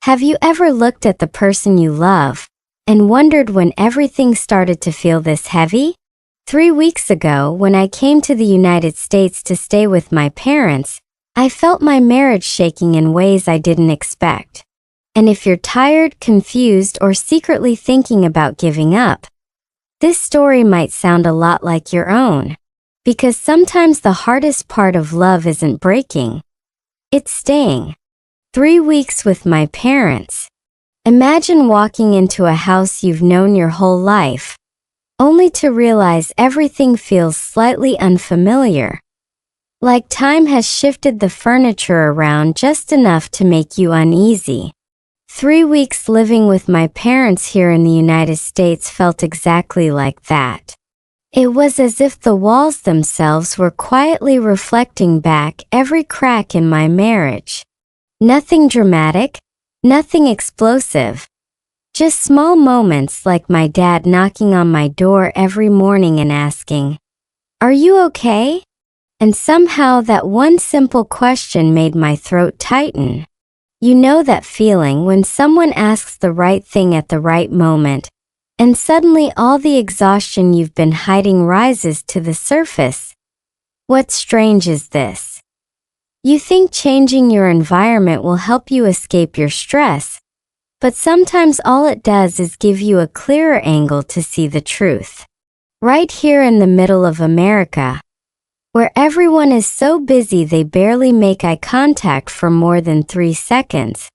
Have you ever looked at the person you love and wondered when everything started to feel this heavy? 3 weeks ago, when I came to the United States to stay with my parents, I felt my marriage shaking in ways I didn't expect. And if you're tired, confused, or secretly thinking about giving up, this story might sound a lot like your own. Because sometimes the hardest part of love isn't breaking, it's staying. 3 weeks with my parents. Imagine walking into a house you've known your whole life, only to realize everything feels slightly unfamiliar. Like time has shifted the furniture around just enough to make you uneasy. 3 weeks living with my parents here in the United States felt exactly like that. It was as if the walls themselves were quietly reflecting back every crack in my marriage. Nothing dramatic, nothing explosive. Just small moments like my dad knocking on my door every morning and asking, "Are you okay?" And somehow that one simple question made my throat tighten. You know that feeling when someone asks the right thing at the right moment, and suddenly all the exhaustion you've been hiding rises to the surface. What strange is this? You think changing your environment will help you escape your stress, but sometimes all it does is give you a clearer angle to see the truth. Right here in the middle of America, where everyone is so busy they barely make eye contact for more than 3 seconds,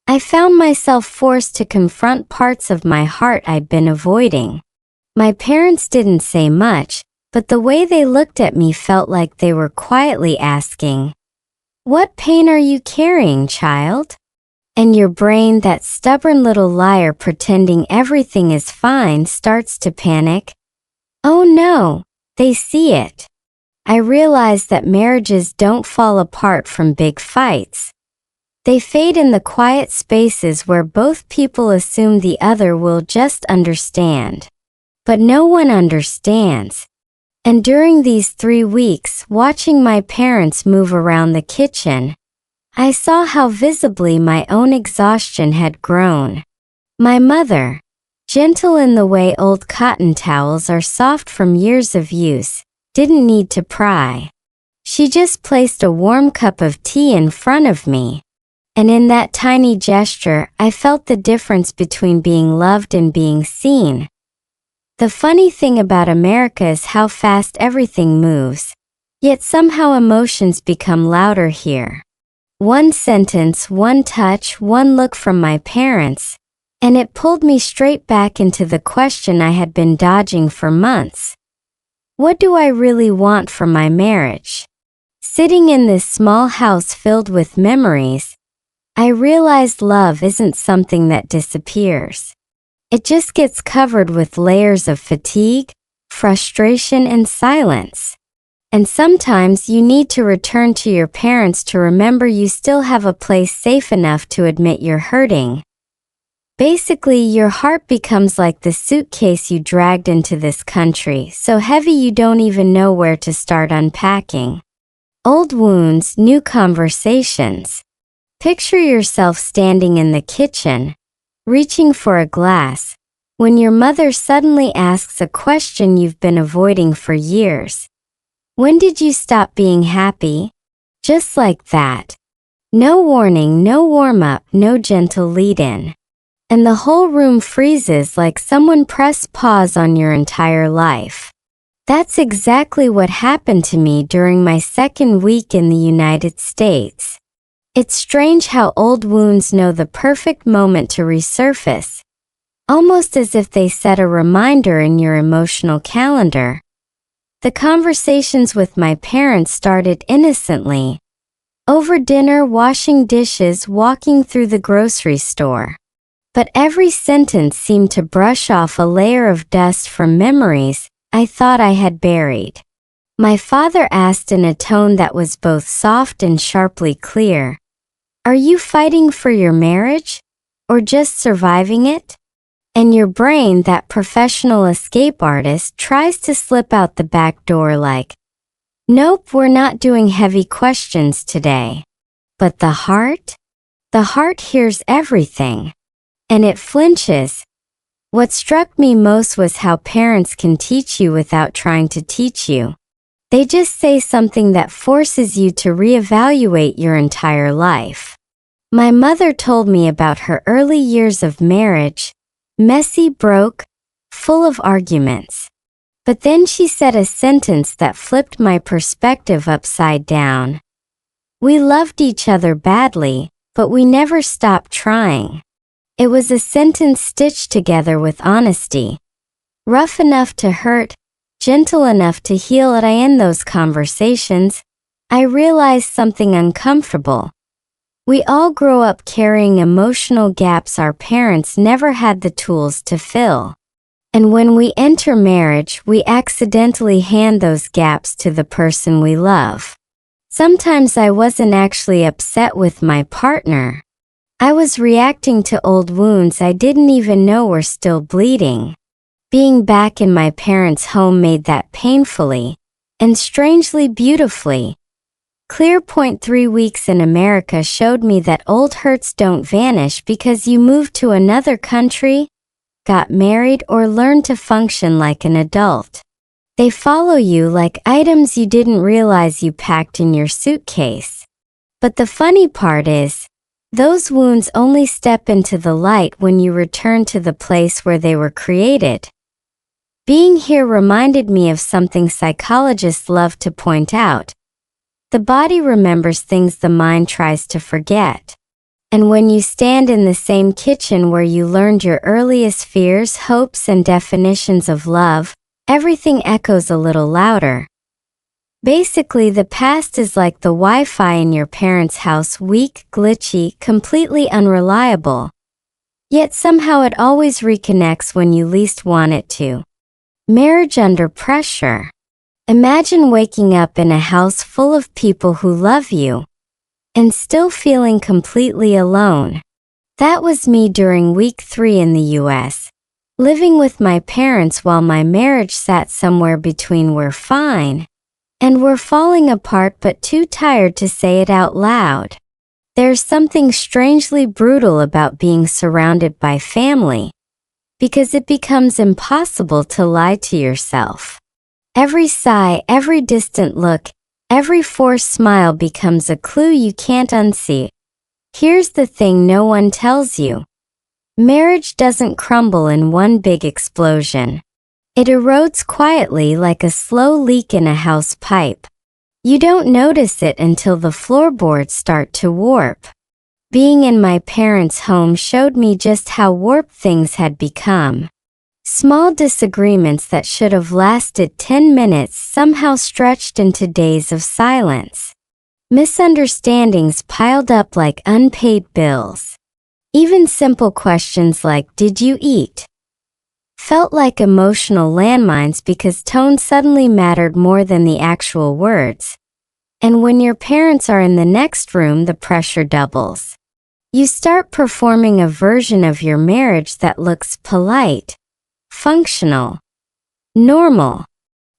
I found myself forced to confront parts of my heart I'd been avoiding. My parents didn't say much, but the way they looked at me felt like they were quietly asking, "What pain are you carrying, child?" And your brain, that stubborn little liar pretending everything is fine, starts to panic. Oh no, they see it. I realized that marriages don't fall apart from big fights. They fade in the quiet spaces where both people assume the other will just understand. But no one understands. And during these 3 weeks, watching my parents move around the kitchen, I saw how visibly my own exhaustion had grown. My mother, gentle in the way old cotton towels are soft from years of use, didn't need to pry. She just placed a warm cup of tea in front of me. And in that tiny gesture, I felt the difference between being loved and being seen. The funny thing about America is how fast everything moves, yet somehow emotions become louder here. One sentence, one touch, one look from my parents, and it pulled me straight back into the question I had been dodging for months. What do I really want from my marriage? Sitting in this small house filled with memories, I realized love isn't something that disappears. It just gets covered with layers of fatigue, frustration, and silence. And sometimes you need to return to your parents to remember you still have a place safe enough to admit you're hurting. Basically, your heart becomes like the suitcase you dragged into this country, so heavy you don't even know where to start unpacking. Old wounds, new conversations. Picture yourself standing in the kitchen, reaching for a glass, when your mother suddenly asks a question you've been avoiding for years. When did you stop being happy? Just like that. No warning, no warm-up, no gentle lead-in. And the whole room freezes like someone pressed pause on your entire life. That's exactly what happened to me during my 2nd week in the United States. It's strange how old wounds know the perfect moment to resurface, almost as if they set a reminder in your emotional calendar. The conversations with my parents started innocently. Over dinner, washing dishes, walking through the grocery store. But every sentence seemed to brush off a layer of dust from memories I thought I had buried. My father asked in a tone that was both soft and sharply clear, "Are you fighting for your marriage? Or just surviving it?" And your brain, that professional escape artist, tries to slip out the back door like, "Nope, we're not doing heavy questions today." But the heart? The heart hears everything, and it flinches. What struck me most was how parents can teach you without trying to teach you. They just say something that forces you to reevaluate your entire life. My mother told me about her early years of marriage, messy, broke, full of arguments. But then she said a sentence that flipped my perspective upside down. We loved each other badly, but we never stopped trying. It was a sentence stitched together with honesty. Rough enough to hurt, gentle enough to heal. At I end those conversations, I realized something uncomfortable. We all grow up carrying emotional gaps our parents never had the tools to fill. And when we enter marriage, we accidentally hand those gaps to the person we love. Sometimes I wasn't actually upset with my partner. I was reacting to old wounds I didn't even know were still bleeding. Being back in my parents' home made that painfully, and strangely beautifully, clear. 3 weeks in America showed me that old hurts don't vanish because you moved to another country, got married, or learned to function like an adult. They follow you like items you didn't realize you packed in your suitcase. But the funny part is, those wounds only step into the light when you return to the place where they were created. Being here reminded me of something psychologists love to point out. The body remembers things the mind tries to forget. And when you stand in the same kitchen where you learned your earliest fears, hopes, and definitions of love, everything echoes a little louder. Basically, the past is like the Wi-Fi in your parents' house, weak, glitchy, completely unreliable. Yet somehow it always reconnects when you least want it to. Marriage under pressure. Imagine waking up in a house full of people who love you, and still feeling completely alone. That was me during week 3 in the US, living with my parents while my marriage sat somewhere between we're fine and we're falling apart but too tired to say it out loud. There's something strangely brutal about being surrounded by family, because it becomes impossible to lie to yourself. Every sigh, every distant look, every forced smile becomes a clue you can't unsee. Here's the thing no one tells you. Marriage doesn't crumble in one big explosion. It erodes quietly like a slow leak in a house pipe. You don't notice it until the floorboards start to warp. Being in my parents' home showed me just how warped things had become. Small disagreements that should have lasted 10 minutes somehow stretched into days of silence. Misunderstandings piled up like unpaid bills. Even simple questions like, "Did you eat?" felt like emotional landmines because tone suddenly mattered more than the actual words. And when your parents are in the next room, the pressure doubles. You start performing a version of your marriage that looks polite, functional, normal.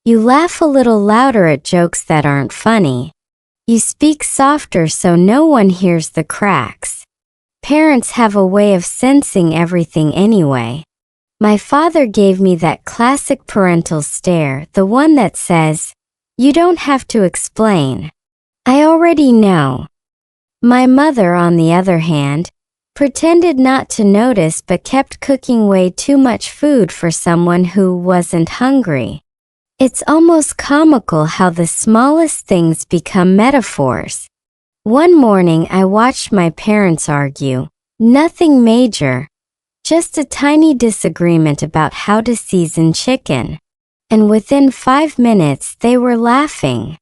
You laugh a little louder at jokes that aren't funny. You speak softer so no one hears the cracks. Parents have a way of sensing everything anyway. My father gave me that classic parental stare, the one that says, "You don't have to explain. I already know." My mother, on the other hand, pretended not to notice but kept cooking way too much food for someone who wasn't hungry. It's almost comical how the smallest things become metaphors. One morning I watched my parents argue. Nothing major, just a tiny disagreement about how to season chicken. And within 5 minutes they were laughing.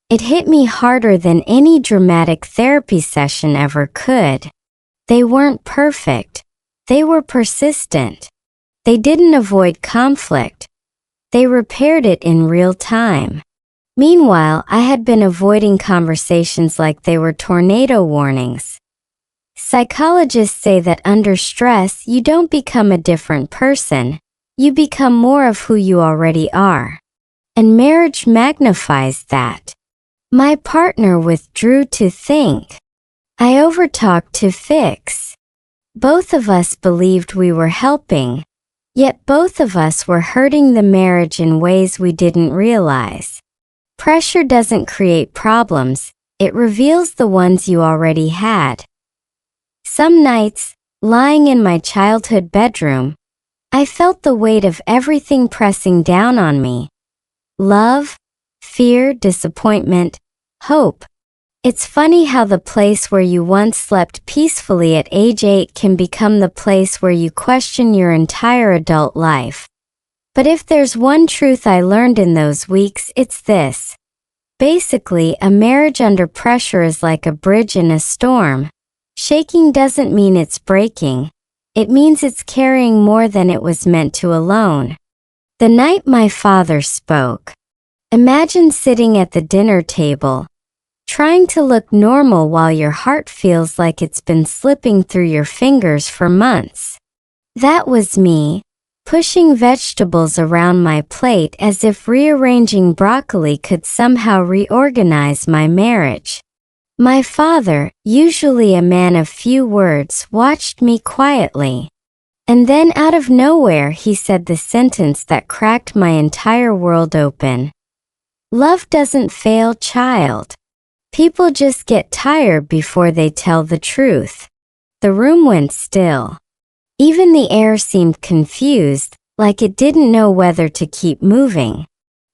It hit me harder than any dramatic therapy session ever could. They weren't perfect. They were persistent. They didn't avoid conflict. They repaired it in real time. Meanwhile, I had been avoiding conversations like they were tornado warnings. Psychologists say that under stress, you don't become a different person. You become more of who you already are. And marriage magnifies that. My partner withdrew to think. I overtalked to fix. Both of us believed we were helping, yet both of us were hurting the marriage in ways we didn't realize. Pressure doesn't create problems, it reveals the ones you already had. Some nights, lying in my childhood bedroom, I felt the weight of everything pressing down on me. Love, fear, disappointment, hope. It's funny how the place where you once slept peacefully at age 8 can become the place where you question your entire adult life. But if there's one truth I learned in those weeks, it's this. Basically, a marriage under pressure is like a bridge in a storm. Shaking doesn't mean it's breaking. It means it's carrying more than it was meant to alone. The night my father spoke. Imagine sitting at the dinner table, trying to look normal while your heart feels like it's been slipping through your fingers for months. That was me, pushing vegetables around my plate as if rearranging broccoli could somehow reorganize my marriage. My father, usually a man of few words, watched me quietly. And then out of nowhere he said the sentence that cracked my entire world open. Love doesn't fail, child. People just get tired before they tell the truth. The room went still. Even the air seemed confused, like it didn't know whether to keep moving.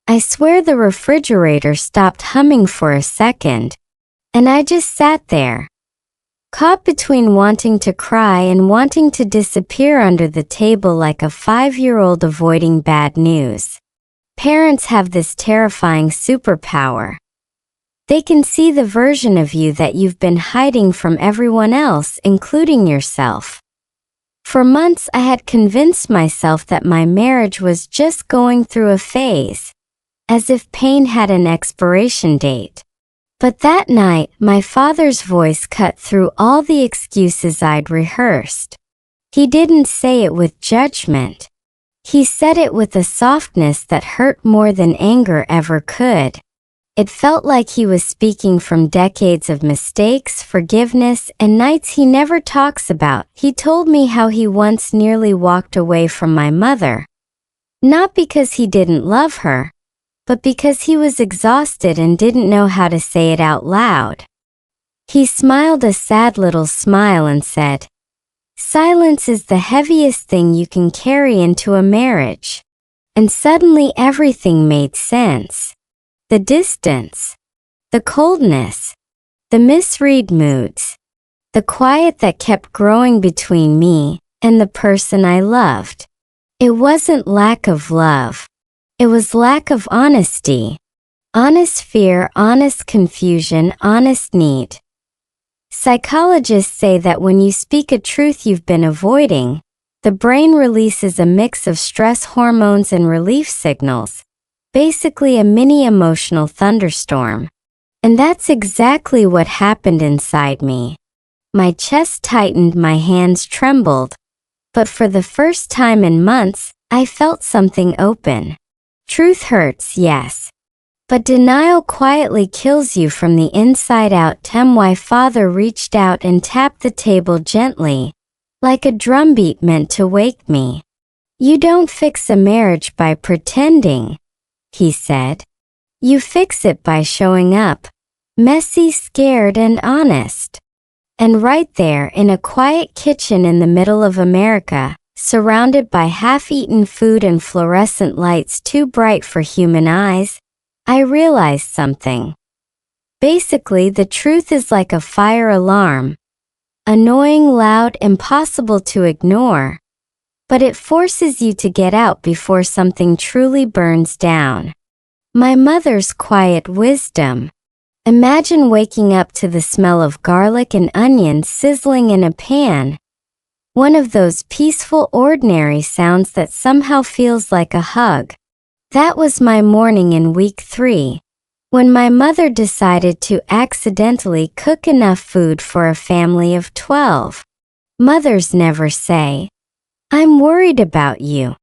I swear the refrigerator stopped humming for a second, and I just sat there, caught between wanting to cry and wanting to disappear under the table like a 5-year-old avoiding bad news. Parents have this terrifying superpower. They can see the version of you that you've been hiding from everyone else, including yourself. For months I had convinced myself that my marriage was just going through a phase, as if pain had an expiration date. But that night, my father's voice cut through all the excuses I'd rehearsed. He didn't say it with judgment. He said it with a softness that hurt more than anger ever could. It felt like he was speaking from decades of mistakes, forgiveness, and nights he never talks about. He told me how he once nearly walked away from my mother. Not because he didn't love her, but because he was exhausted and didn't know how to say it out loud. He smiled a sad little smile and said, "Silence is the heaviest thing you can carry into a marriage." And suddenly everything made sense. The distance, the coldness, the misread moods, the quiet that kept growing between me and the person I loved. It wasn't lack of love. It was lack of honesty. Honest fear, honest confusion, honest need. Psychologists say that when you speak a truth you've been avoiding, the brain releases a mix of stress hormones and relief signals. Basically a mini emotional thunderstorm. And that's exactly what happened inside me. My chest tightened, my hands trembled. But for the first time in months, I felt something open. Truth hurts, yes. But denial quietly kills you from the inside out. My father reached out and tapped the table gently, like a drumbeat meant to wake me. "You don't fix a marriage by pretending," he said. "You fix it by showing up, messy, scared, and honest." And right there in a quiet kitchen in the middle of America, surrounded by half-eaten food and fluorescent lights too bright for human eyes, I realized something. Basically, the truth is like a fire alarm. Annoying, loud, impossible to ignore. But it forces you to get out before something truly burns down. My mother's quiet wisdom. Imagine waking up to the smell of garlic and onions sizzling in a pan. One of those peaceful, ordinary sounds that somehow feels like a hug. That was my morning in week 3, when my mother decided to accidentally cook enough food for a family of 12. Mothers never say, "I'm worried about you."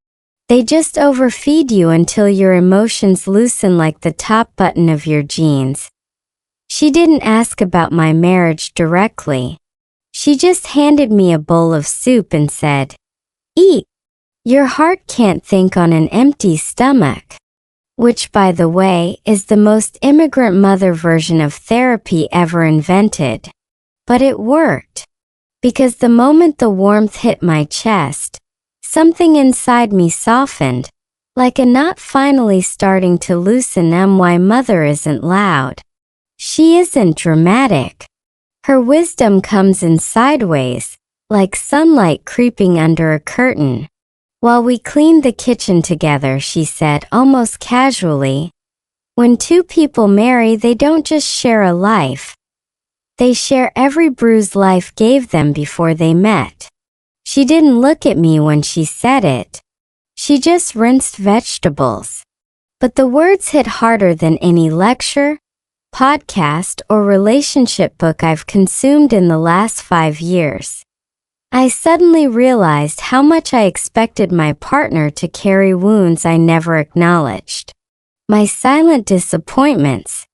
They just overfeed you until your emotions loosen like the top button of your jeans. She didn't ask about my marriage directly. She just handed me a bowl of soup and said, "Eat. Your heart can't think on an empty stomach." Which, by the way, is the most immigrant mother version of therapy ever invented. But it worked. Because the moment the warmth hit my chest, something inside me softened, like a knot finally starting to loosen. My mother isn't loud. She isn't dramatic. Her wisdom comes in sideways, like sunlight creeping under a curtain. While we cleaned the kitchen together, she said almost casually, "When two people marry, they don't just share a life. They share every bruise life gave them before they met." She didn't look at me when she said it. She just rinsed vegetables. But the words hit harder than any lecture, podcast, or relationship book I've consumed in the last 5 years. I suddenly realized how much I expected my partner to carry wounds I never acknowledged. My silent disappointments,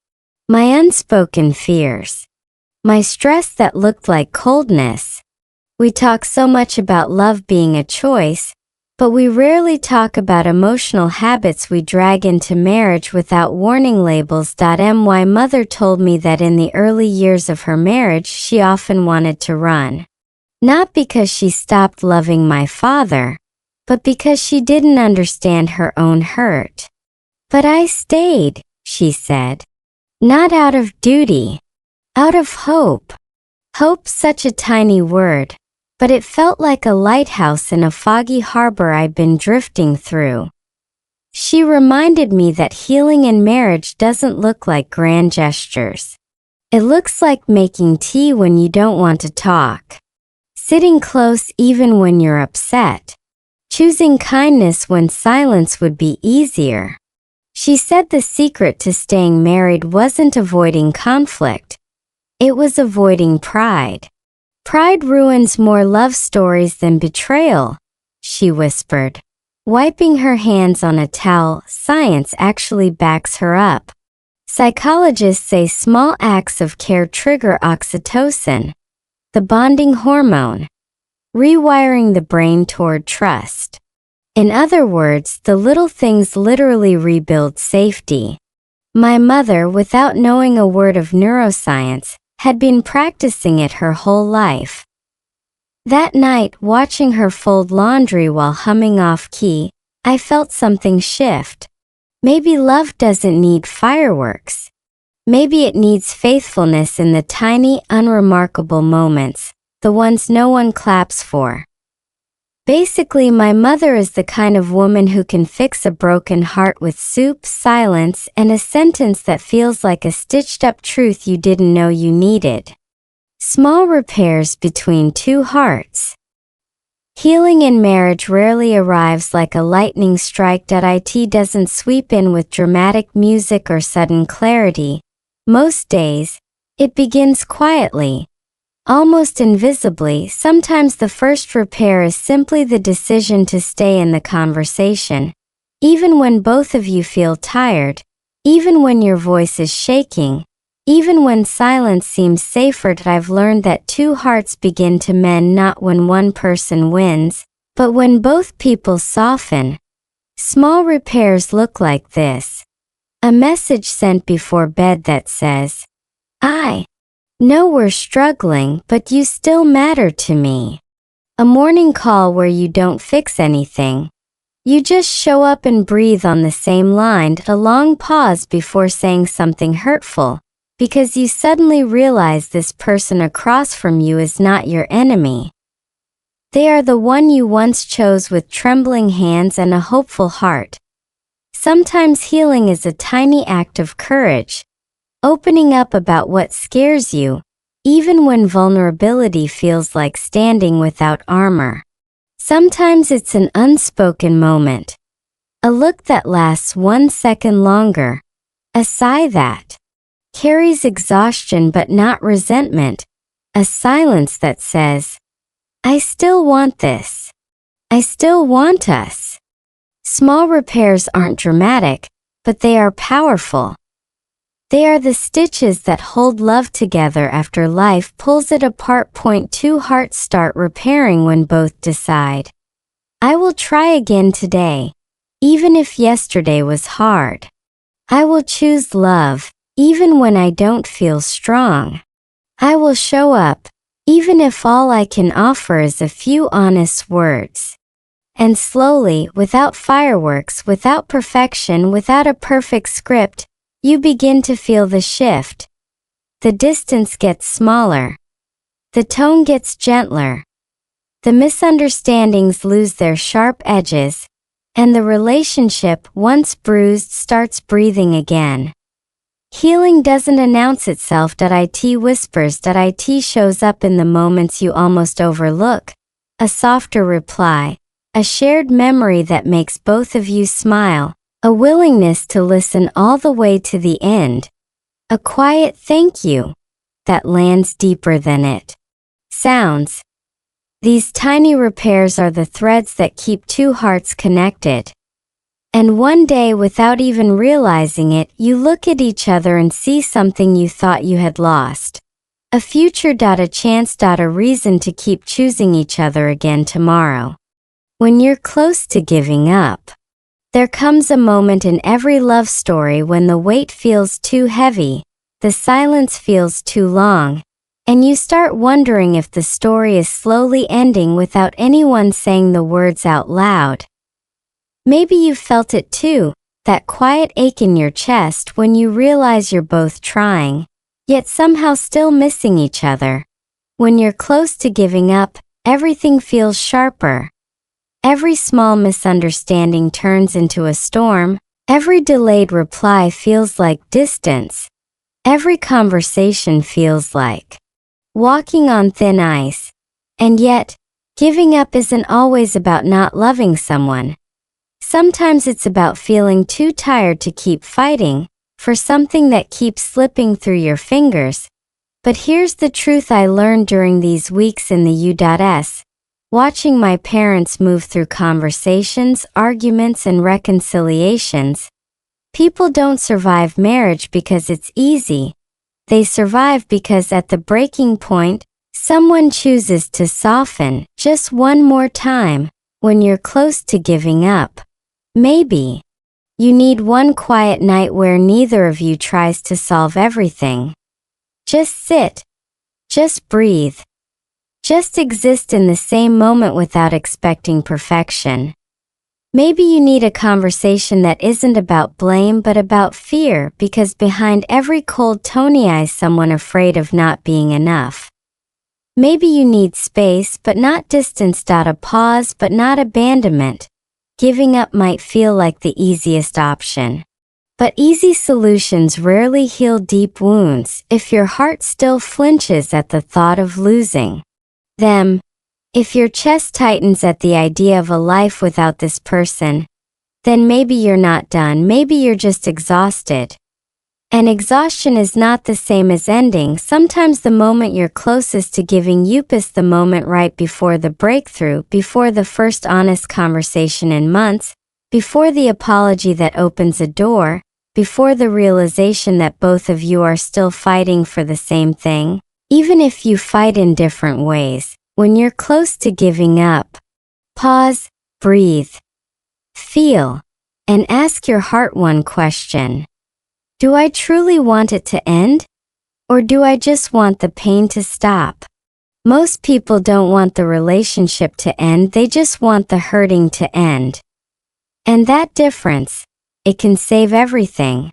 my unspoken fears, my stress that looked like coldness. We talk so much about love being a choice, but we rarely talk about emotional habits we drag into marriage without warning labels. My mother told me that in the early years of her marriage she often wanted to run. Not because she stopped loving my father, but because she didn't understand her own hurt. "But I stayed," she said. "Not out of duty. Out of hope." Hope, such a tiny word, but it felt like a lighthouse in a foggy harbor I'd been drifting through. She reminded me that healing in marriage doesn't look like grand gestures. It looks like making tea when you don't want to talk. Sitting close even when you're upset. Choosing kindness when silence would be easier. She said the secret to staying married wasn't avoiding conflict. It was avoiding pride. "Pride ruins more love stories than betrayal," she whispered, wiping her hands on a towel. Science actually backs her up. Psychologists say small acts of care trigger oxytocin, the bonding hormone, rewiring the brain toward trust. In other words, the little things literally rebuild safety. My mother, without knowing a word of neuroscience, had been practicing it her whole life. That night, watching her fold laundry while humming off-key, I felt something shift. Maybe love doesn't need fireworks. Maybe it needs faithfulness in the tiny, unremarkable moments, the ones no one claps for. Basically, my mother is the kind of woman who can fix a broken heart with soup, silence, and a sentence that feels like a stitched-up truth you didn't know you needed. Small repairs between two hearts. Healing in marriage rarely arrives like a lightning strike. It doesn't sweep in with dramatic music or sudden clarity. Most days, it begins quietly, almost invisibly. Sometimes the first repair is simply the decision to stay in the conversation, even when both of you feel tired, even when your voice is shaking, even when silence seems safer. I've learned that two hearts begin to mend not when one person wins, but when both people soften. Small repairs look like this. A message sent before bed that says, "I know we're struggling, but you still matter to me." A morning call where you don't fix anything. You just show up and breathe on the same line. A long pause before saying something hurtful, because you suddenly realize this person across from you is not your enemy. They are the one you once chose with trembling hands and a hopeful heart. Sometimes healing is a tiny act of courage, opening up about what scares you, even when vulnerability feels like standing without armor. Sometimes it's an unspoken moment, a look that lasts 1 second longer, a sigh that carries exhaustion but not resentment, a silence that says, "I still want this. I still want us." Small repairs aren't dramatic, but they are powerful. They are the stitches that hold love together after life pulls it apart. Point 2. Hearts start repairing when both decide, I will try again today, even if yesterday was hard. I will choose love, even when I don't feel strong. I will show up, even if all I can offer is a few honest words. And slowly, without fireworks, without perfection, without a perfect script, you begin to feel the shift. The distance gets smaller. The tone gets gentler. The misunderstandings lose their sharp edges, and the relationship, once bruised, starts breathing again. Healing doesn't announce itself. It whispers. It shows up in the moments you almost overlook. A softer reply, a shared memory that makes both of you smile, a willingness to listen all the way to the end, a quiet thank you that lands deeper than it sounds. These tiny repairs are the threads that keep two hearts connected. And one day, without even realizing it, you look at each other and see something you thought you had lost. A future. A chance. A reason to keep choosing each other again tomorrow. When you're close to giving up, there comes a moment in every love story when the weight feels too heavy, the silence feels too long, and you start wondering if the story is slowly ending without anyone saying the words out loud. Maybe you've felt it too, that quiet ache in your chest when you realize you're both trying, yet somehow still missing each other. When you're close to giving up, everything feels sharper. Every small misunderstanding turns into a storm. Every delayed reply feels like distance. Every conversation feels like walking on thin ice. And yet, giving up isn't always about not loving someone. Sometimes it's about feeling too tired to keep fighting for something that keeps slipping through your fingers. But here's the truth I learned during these weeks in the U.S. Watching my parents move through conversations, arguments, and reconciliations. People don't survive marriage because it's easy. They survive because at the breaking point, someone chooses to soften just one more time. When you're close to giving up, maybe you need one quiet night where neither of you tries to solve everything. Just sit. Just breathe. Just exist in the same moment without expecting perfection. Maybe you need a conversation that isn't about blame but about fear, because behind every cold tone is someone afraid of not being enough. Maybe you need space but not distance. A pause but not abandonment. Giving up might feel like the easiest option. But easy solutions rarely heal deep wounds. If your heart still flinches at the thought of losing them, if your chest tightens at the idea of a life without this person, then maybe you're not done. Maybe you're just exhausted. And exhaustion is not the same as ending. Sometimes the moment you're closest to giving up is the moment right before the breakthrough, before the first honest conversation in months, before the apology that opens a door, before the realization that both of you are still fighting for the same thing, even if you fight in different ways. When you're close to giving up, pause, breathe, feel, and ask your heart one question. Do I truly want it to end? Or do I just want the pain to stop? Most people don't want the relationship to end, they just want the hurting to end. And that difference, it can save everything.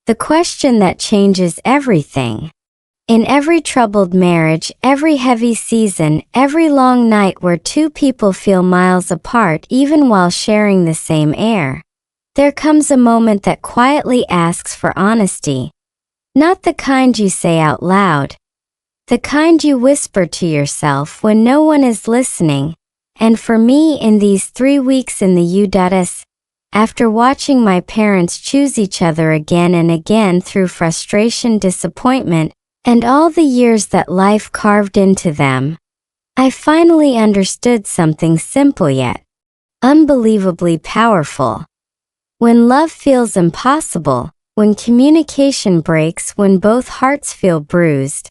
The question that changes everything. In every troubled marriage, every heavy season, every long night where two people feel miles apart even while sharing the same air, there comes a moment that quietly asks for honesty. Not the kind you say out loud. The kind you whisper to yourself when no one is listening. And for me, in these 3 weeks in the U.S., after watching my parents choose each other again and again through frustration, disappointment, and all the years that life carved into them, I finally understood something simple yet unbelievably powerful. When love feels impossible, when communication breaks, when both hearts feel bruised.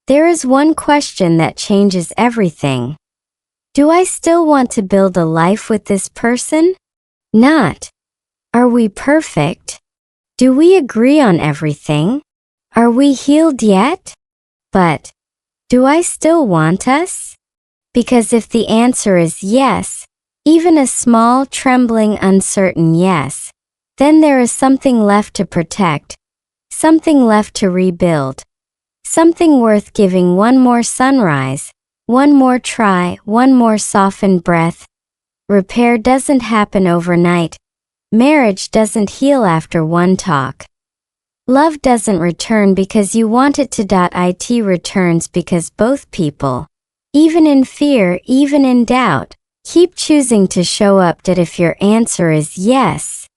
There is one question that changes everything. Do I still want to build a life with this person? Not, are we perfect? Do we agree on everything? Are we healed yet? But, do I still want us? Because if the answer is yes, even a small, trembling, uncertain yes, then there is something left to protect, something left to rebuild, something worth giving one more sunrise, one more try, one more softened breath. Repair doesn't happen overnight. Marriage doesn't heal after one talk. Love doesn't return because you want it to. It returns because both people, even in fear, even in doubt, keep choosing to show up. That if your answer is yes,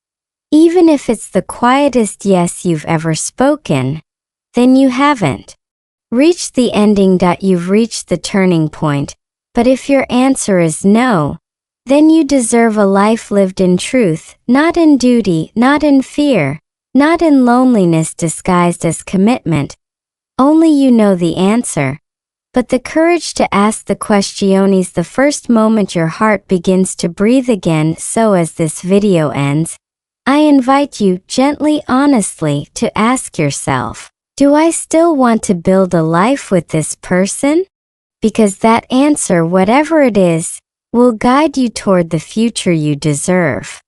even if it's the quietest yes you've ever spoken, then you haven't reached the ending. You've reached the turning point. But if your answer is no, then you deserve a life lived in truth, not in duty, not in fear, not in loneliness disguised as commitment. Only you know the answer. But the courage to ask the questiones the first moment your heart begins to breathe again. So as this video ends, I invite you, gently, honestly, to ask yourself, do I still want to build a life with this person? Because that answer, whatever it is, will guide you toward the future you deserve.